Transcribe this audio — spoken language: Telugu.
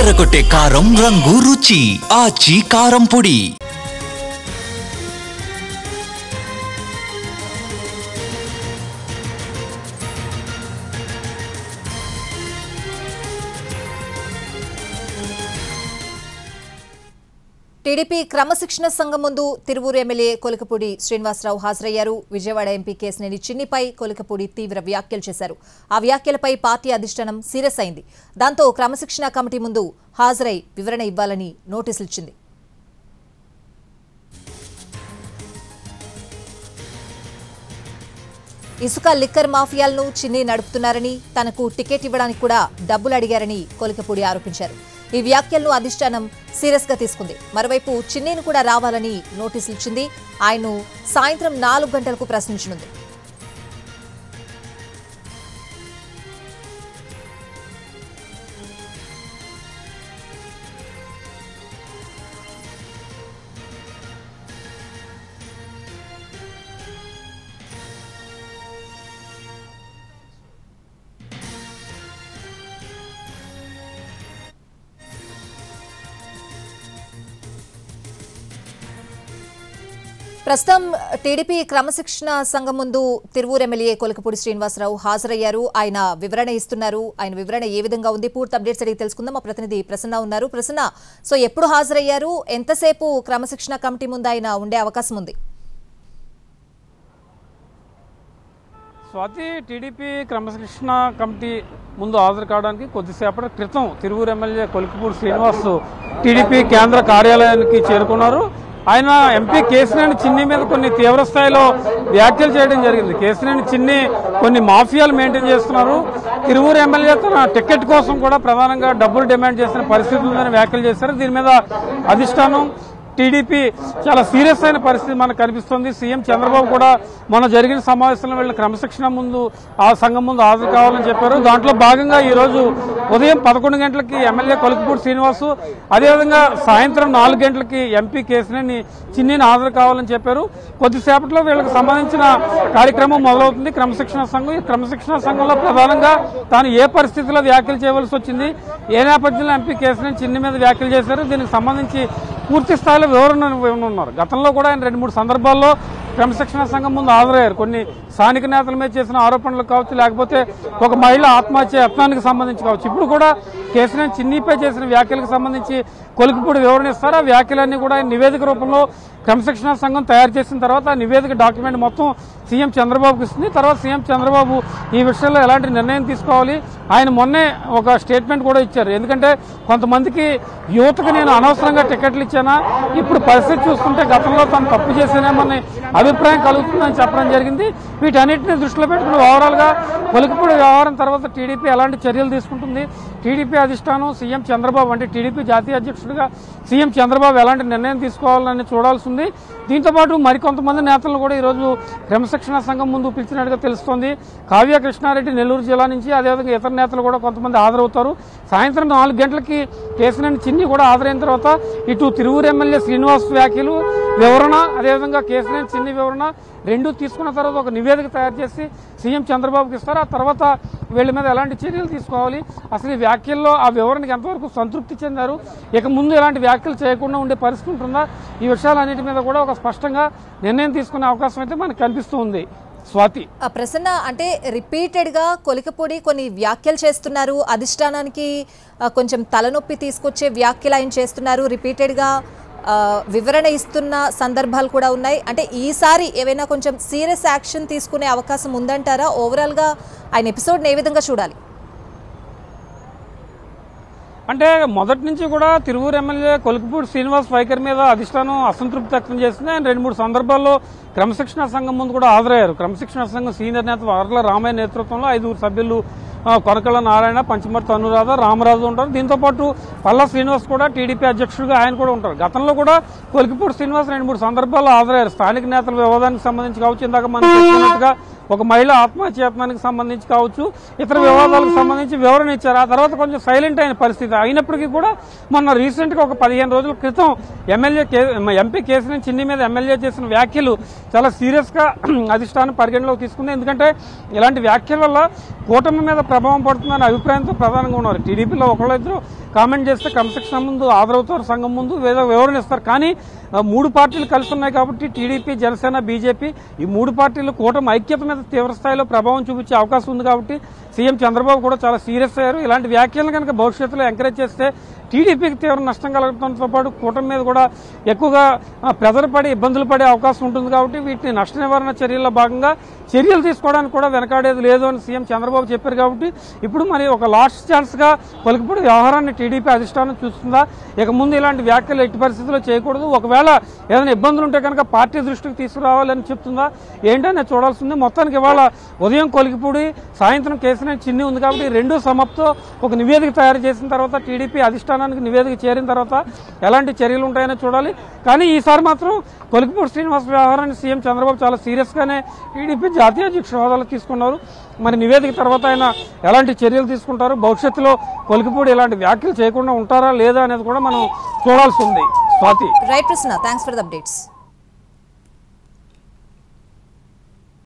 అదరగొట్టే కారం రంగు రుచి ఆచి కారం పొడి. టీడీపీ క్రమశిక్షణ సంఘం ముందు తిరువూరు ఎమ్మెల్యే కొలికపూడి శ్రీనివాసరావు హాజరయ్యారు. విజయవాడ ఎంపీ కేశినేని చిన్నిపై కొలికపూడి తీవ్ర వ్యాఖ్యలు చేశారు. ఆ వ్యాఖ్యలపై పార్టీ అధిష్టానం సీరియస్ అయింది. దాంతో క్రమశిక్షణ కమిటీ ముందు హాజరై వివరణ ఇవ్వాలని నోటీసులు ఇచ్చింది. ఇసుక లిక్కర్ మాఫియాలను చిన్ని నడుపుతున్నారని, తనకు టికెట్ ఇవ్వడానికి కూడా డబ్బులు అడిగారని కొలికపూడి ఆరోపించారు. ఈ వ్యాఖ్యలను అధిష్టానం సీరియస్ గా తీసుకుంది. మరోవైపు చిన్నీని కూడా రావాలని నోటీసులు ఇచ్చింది. ఆయన్ను సాయంత్రం 4 గంటలకు ప్రశ్నించనుంది. ప్రస్తుతం టీడీపీ క్రమశిక్షణ సంఘం ముందు తిరువూరు ఎమ్మెల్యే కొలికపూడి శ్రీనివాసరావు హాజరయ్యారు. ఆయన వివరణ ఇస్తున్నారు. ఆయన వివరణ ఏ విధంగా ఉంది, పూర్తి అప్డేట్స్ అడిగి తెలుసుకుందాం. మా ప్రతినిధి ప్రసన్న ఉన్నారు. ప్రసన్న, సో ఎప్పుడు హాజరయ్యారు, ఎంతసేపు క్రమశిక్షణ కమిటీ ముందు ఆయన ఉండే అవకాశం ఉంది? స్వాతి, టీడీపీ క్రమశిక్షణ కమిటీ ముందు హాజరు కావడానికి కొద్దిసేపటి క్రితం తిరువూరు ఎమ్మెల్యే కొలికపూడి శ్రీనివాస్ టీడీపీ కేంద్ర కార్యాలయానికి చేరుకున్నారు. ఆయన ఎంపీ కేశినేని చిన్ని మీద కొన్ని తీవ్ర స్థాయిలో వ్యాఖ్యలు చేయడం జరిగింది. కేశినేని చిన్ని కొన్ని మాఫియాలు మెయింటైన్ చేస్తున్నారు, తిరువూరు ఎమ్మెల్యే తన టికెట్ కోసం కూడా ప్రధానంగా డబ్బులు డిమాండ్ చేసిన పరిస్థితి ఉందని వ్యాఖ్యలు చేశారు. దీని మీద అధిష్టానం టీడీపీ చాలా సీరియస్ అయిన పరిస్థితి మనకు కనిపిస్తోంది. సీఎం చంద్రబాబు కూడా మొన్న జరిగిన సమావేశంలో వీళ్ళ క్రమశిక్షణ ముందు ఆ సంఘం ముందు హాజరు కావాలని చెప్పారు. దాంట్లో భాగంగా ఈ రోజు ఉదయం 11 గంటలకి ఎమ్మెల్యే కొలికపూడి శ్రీనివాసు, అదేవిధంగా సాయంత్రం 4 గంటలకి ఎంపీ కేశినేని చిన్నిని హాజరు కావాలని చెప్పారు. కొద్దిసేపట్లో వీళ్ళకి సంబంధించిన కార్యక్రమం మొదలవుతుంది. క్రమశిక్షణ సంఘం, ఈ క్రమశిక్షణ సంఘంలో ప్రధానంగా తాను ఏ పరిస్థితిలో వ్యాఖ్యలు చేయవలసి వచ్చింది, ఏ నేపథ్యంలో ఎంపీ కేశినేని చిన్ని మీద వ్యాఖ్యలు చేశారు, దీనికి సంబంధించి పూర్తి స్థాయిలో వివరణ ఇవ్వనున్నారు. గతంలో కూడా ఆయన 2-3 సందర్భాల్లో క్రమశిక్షణ సంఘం ముందు హాజరయ్యారు. కొన్ని స్థానిక నేతల మీద చేసిన ఆరోపణలు కావచ్చు, లేకపోతే ఒక మహిళ ఆత్మహత్య యత్నానికి సంబంధించి కావచ్చు. ఇప్పుడు కూడా కేశినేని చిన్నిపై చేసిన వ్యాఖ్యలకు సంబంధించి కొలికపూడి వివరణ ఇస్తారు. ఆ వ్యాఖ్యలన్నీ కూడా ఆయన నివేదిక రూపంలో క్రమశిక్షణ సంఘం తయారు చేసిన తర్వాత ఆ నివేదిక డాక్యుమెంట్ మొత్తం సీఎం చంద్రబాబుకి ఇస్తుంది. తర్వాత సీఎం చంద్రబాబు ఈ విషయంలో ఎలాంటి నిర్ణయం తీసుకోవాలి, ఆయన మొన్నే ఒక స్టేట్మెంట్ కూడా ఇచ్చారు. ఎందుకంటే కొంతమందికి యువతకు నేను అనవసరంగా టికెట్లు ఇచ్చానా, ఇప్పుడు పరిస్థితి చూస్తుంటే గతంలో తను తప్పు చేసేనేమని అభిప్రాయం కలుగుతుందని చెప్పడం జరిగింది. వీటన్నిటిని దృష్టిలో పెట్టుకుని ఓవరాల్ గా కొలికపూడి వ్యవహారం తర్వాత టీడీపీ ఎలాంటి చర్యలు తీసుకుంటుంది, టీడీపీ అధిష్టానం సీఎం చంద్రబాబు అంటే టీడీపీ జాతీయ అధ్యక్షుడిగా సీఎం చంద్రబాబు ఎలాంటి నిర్ణయం తీసుకోవాలని చూడాల్సి ఉంది. దీంతోపాటు మరికొంతమంది నేతలను కూడా ఈరోజు క్రమశిక్షణ సంఘం ముందు పిలిచినట్టుగా తెలుస్తోంది. కావ్య కృష్ణారెడ్డి నెల్లూరు జిల్లా నుంచి, అదేవిధంగా ఇతర నేతలు కూడా కొంతమంది హాజరవుతారు. సాయంత్రం 4 గంటలకి కేశినేని చిన్ని కూడా హాజరైన తర్వాత ఇటు తిరువూరు ఎమ్మెల్యే శ్రీనివాస్ వ్యాఖ్యలు వివరణ, అదేవిధంగా కేశినేని చిన్ని వివరణ రెండూ తీసుకున్న తర్వాత ఒక నివేదిక తయారు చేసి సీఎం చంద్రబాబుకి ఇస్తారు. ఆ తర్వాత వీళ్ళ మీద ఎలాంటి చర్యలు తీసుకోవాలి, అసలు ఈ వ్యాఖ్యల్లో ఆ వివరణకి ఎంతవరకు సంతృప్తి చెందారు, ఇక ముందు ఎలాంటి వ్యాఖ్యలు చేయకుండా ఉండే పరిస్థితి ఉంటుందా, ఈ విషయాలన్నిటి మీద కూడా ఒక స్పష్టంగా నిర్ణయం తీసుకునే అవకాశం అయితే మనకు కనిపిస్తూ ఉంది. స్వాతి, ప్రసన్న, అంటే రిపీటెడ్ గా కొలికపూడి కొన్ని వ్యాఖ్యలు చేస్తున్నారు, అధిష్టానానికి కొంచెం తలనొప్పి తీసుకొచ్చే వ్యాఖ్యలు ఆయన చేస్తున్నారు, రిపీటెడ్ గా వివరణ ఇస్తున్న సందర్భాలు కూడా ఉన్నాయి. అంటే ఈసారి ఏవైనా కొంచెం సీరియస్ యాక్షన్ తీసుకునే అవకాశం ఉందంటారా? ఓవరాల్ గా ఆయన ఎపిసోడ్ ఏ విధంగా చూడాలి? అంటే మొదటి నుంచి కూడా తిరువూరు ఎమ్మెల్యే కొలికపూడి శ్రీనివాస్ వైఖరి మీద అధిష్టానం అసంతృప్తి వ్యక్తం చేసింది. ఆయన 2-3 సందర్భాల్లో క్రమశిక్షణ సంఘం ముందు కూడా హాజరయ్యారు. క్రమశిక్షణ సంఘం సీనియర్ నేత వర్ల రామయ్య నేతృత్వంలో 5 సభ్యులు కొనకళ్ళ నారాయణ, పంచమర్తి అనురాధ, రామరాజు ఉంటారు. దీంతో పాటు పల్లా శ్రీనివాస్ కూడా టీడీపీ అధ్యక్షుడిగా ఆయన కూడా ఉంటారు. గతంలో కూడా కొలికపూడి శ్రీనివాస్ 2-3 సందర్భాల్లో హాజరయ్యారు. స్థానిక నేతల వివాదానికి సంబంధించి కావచ్చు, ఇందాక మనం చెప్పినట్టుగా ఒక మహిళ ఆత్మహత్య యత్నానికి సంబంధించి కావచ్చు, ఇతర వివాదాలకు సంబంధించి వివరణ ఇచ్చారు. ఆ తర్వాత కొంచెం సైలెంట్ అయిన పరిస్థితి అయినప్పటికీ కూడా మొన్న రీసెంట్ గా ఒక 15 రోజుల క్రితం ఎంపీ కేశినేని చిన్ని మీద ఎమ్మెల్యే చేసిన వ్యాఖ్యలు చాలా సీరియస్ గా అధిష్టానం పరిగణలోకి తీసుకుంది. ఎందుకంటే ఇలాంటి వ్యాఖ్యల వల్ల కూటమి మీద ప్రభావం పడుతుందనే అభిప్రాయంతో ప్రధానంగా ఉన్నారు. టీడీపీలో ఒకళ్ళిద్దరు కామెంట్ చేస్తే క్రమశిక్షణ ముందు ఆదరవుతారు, సంఘం ముందు వివరణ ఇస్తారు. కానీ 3 పార్టీలు కలిసి ఉన్నాయి కాబట్టి టీడీపీ, జనసేన, బీజేపీ ఈ 3 పార్టీలు కూటమి ఐక్యత మీద తీవ్రస్థాయిలో ప్రభావం చూపించే అవకాశం ఉంది. కాబట్టి సీఎం చంద్రబాబు కూడా చాలా సీరియస్ అయ్యారు. ఇలాంటి వ్యాఖ్యలను కనుక భవిష్యత్తులో ఎంకరేజ్ చేస్తే టీడీపీకి తీవ్ర నష్టం కలగడంతో పాటు కూటమి మీద కూడా ఎక్కువగా ప్రెజర్ పడి ఇబ్బందులు పడే అవకాశం ఉంటుంది. కాబట్టి వీటిని నష్ట నివారణ చర్యల్లో భాగంగా చర్యలు తీసుకోవడానికి కూడా వెనకాడేది లేదు అని సీఎం చంద్రబాబు చెప్పారు. కాబట్టి ఇప్పుడు మరి ఒక లాస్ట్ ఛాన్స్గా కొలికిపూడి వ్యవహారాన్ని టీడీపీ అధిష్టానం చూస్తుందా? ఇక ముందు ఇలాంటి వ్యాఖ్యలు ఎట్టి పరిస్థితుల్లో చేయకూడదు, ఒకవేళ ఏదైనా ఇబ్బందులు ఉంటే కనుక పార్టీ దృష్టికి తీసుకురావాలని చెప్తుందా ఏంటనే చూడాల్సింది. మొత్తానికి ఇవాళ ఉదయం కొలికిపూడి, సాయంత్రం కేసినేని చిన్ని ఉంది. కాబట్టి 2 సమాప్తో ఒక నివేదిక తయారు చేసిన తర్వాత టీడీపీ అధిష్టానానికి నివేదిక చేరిన తర్వాత ఎలాంటి చర్యలు ఉంటాయని చూడాలి. కానీ ఈసారి మాత్రం కొలికిపూడి శ్రీనివాస్ వ్యవహారాన్ని సీఎం చంద్రబాబు చాలా సీరియస్గానే టీడీపీ జాతీయ అధ్యక్షుల హోదాలో తీసుకున్నారు. మరి నివేదిక తర్వాత ఆయన ఎలాంటి చర్యలు తీసుకుంటారు, భవిష్యత్తులో కొలికిపూడి ఇలాంటి వ్యాఖ్యలు చేయకుండా ఉంటారా లేదా అనేది కూడా మనం చూడాల్సి ఉంది. స్వాతి. రైట్ ప్రశ్న, థ్యాంక్స్ ఫర్ ద అప్డేట్స్.